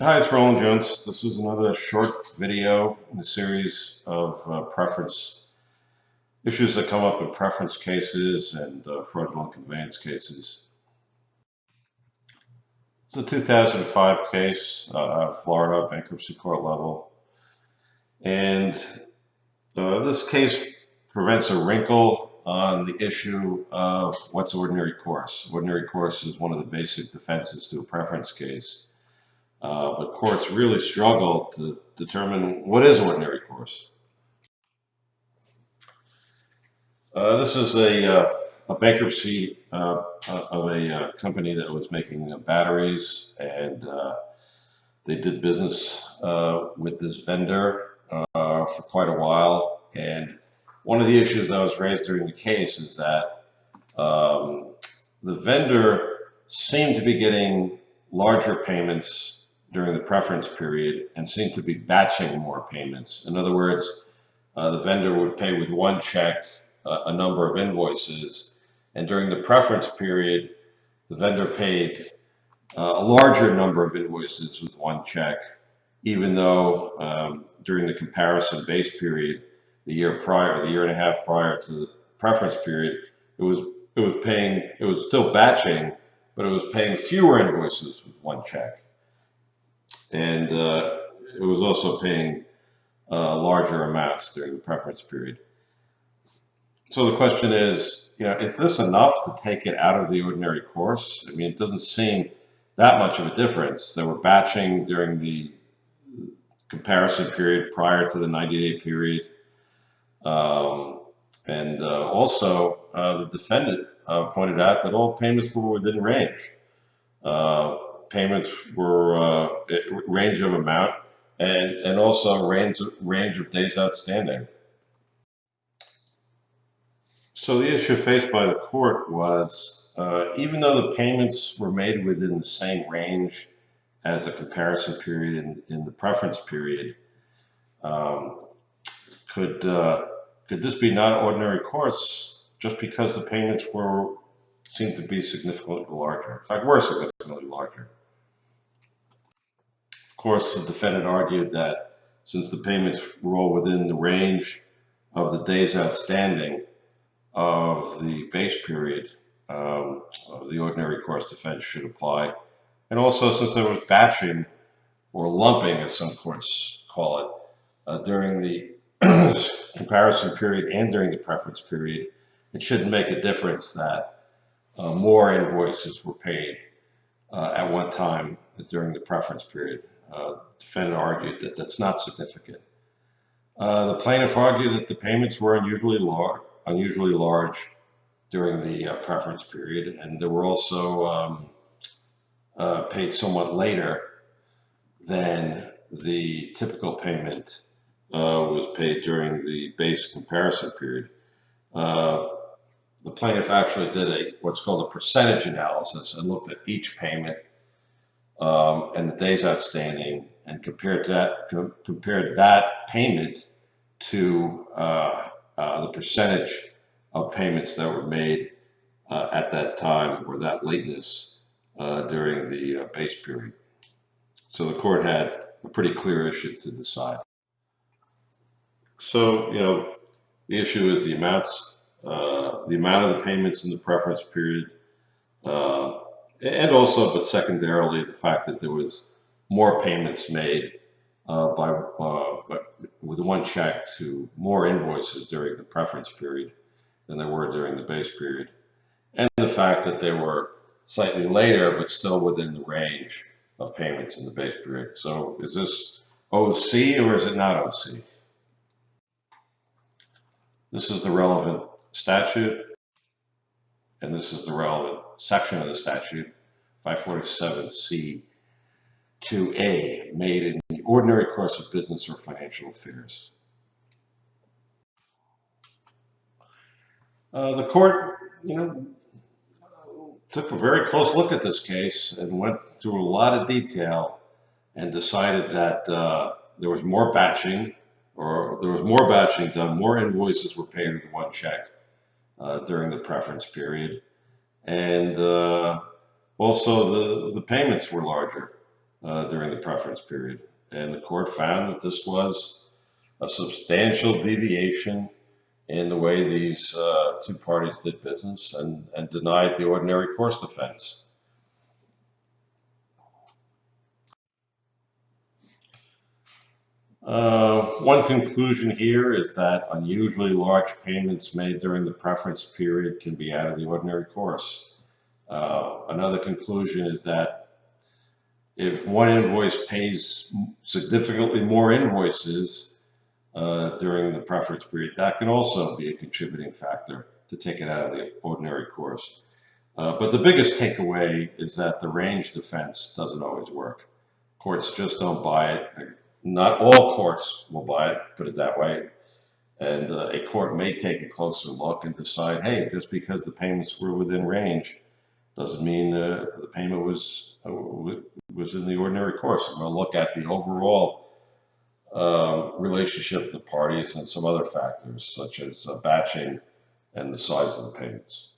Hi, it's Roland Jones. This is another short video in a series of preference issues that come up in preference cases and fraudulent conveyance cases. It's a 2005 case, Florida bankruptcy court level, and this case prevents a wrinkle on the issue of what's ordinary course. Ordinary course is one of the basic defenses to a preference case. But courts really struggle to determine what is ordinary course. This is a bankruptcy of a company that was making batteries, and they did business with this vendor for quite a while. And one of the issues that was raised during the case is that the vendor seemed to be getting larger payments during the preference period and seemed to be batching more payments. In other words, the vendor would pay with one check a number of invoices, and during the preference period, the vendor paid a larger number of invoices with one check, even though during the comparison base period, the year prior, the year and a half prior to the preference period, it was still batching, but it was paying fewer invoices with one check, and it was also paying larger amounts during the preference period. So the question is this enough to take it out of the ordinary course? I mean, it doesn't seem that much of a difference. They were batching during the comparison period prior to the 90-day period. And also, the defendant pointed out that all payments were within range. Payments were range of amount and also range of days outstanding. So the issue faced by the court was, even though the payments were made within the same range as the comparison period in the preference period, um, could this be not ordinary course just because the payments seemed to be significantly larger? In fact, were significantly larger. Of course, the defendant argued that since the payments were all within the range of the days outstanding of the base period, the ordinary course defense should apply. And also, since there was batching or lumping, as some courts call it, during the comparison period and during the preference period, it shouldn't make a difference that more invoices were paid at one time during the preference period. The defendant argued that that's not significant. The plaintiff argued that the payments were unusually large during the preference period, and they were also paid somewhat later than the typical payment was paid during the base comparison period. The plaintiff actually did what's called a percentage analysis and looked at each payment and the days outstanding and compared that payment to the percentage of payments that were made at that time or that lateness during the base period. So the court had a pretty clear issue to decide. So, the issue is the amount of the payments in the preference period, and also, but secondarily, the fact that there was more payments made with one check to more invoices during the preference period than there were during the base period, and the fact that they were slightly later but still within the range of payments in the base period. So is this OC or is it not OC? This is the relevant statute, and this is the relevant section of the statute, 547C2A, made in the ordinary course of business or financial affairs. The court, took a very close look at this case and went through a lot of detail and decided that there was more batching done, more invoices were paid with one check during the preference period, and also the payments were larger during the preference period. And the court found that this was a substantial deviation in the way these two parties did business, and denied the ordinary course defense. One conclusion here is that unusually large payments made during the preference period can be out of the ordinary course. Another conclusion is that if one invoice pays significantly more invoices during the preference period, that can also be a contributing factor to take it out of the ordinary course. But the biggest takeaway is that the range defense doesn't always work. Courts just don't buy it. Not all courts will buy it, put it that way. And a court may take a closer look and decide, hey, just because the payments were within range doesn't mean the payment was in the ordinary course. And we'll look at the overall relationship of the parties and some other factors, such as batching and the size of the payments.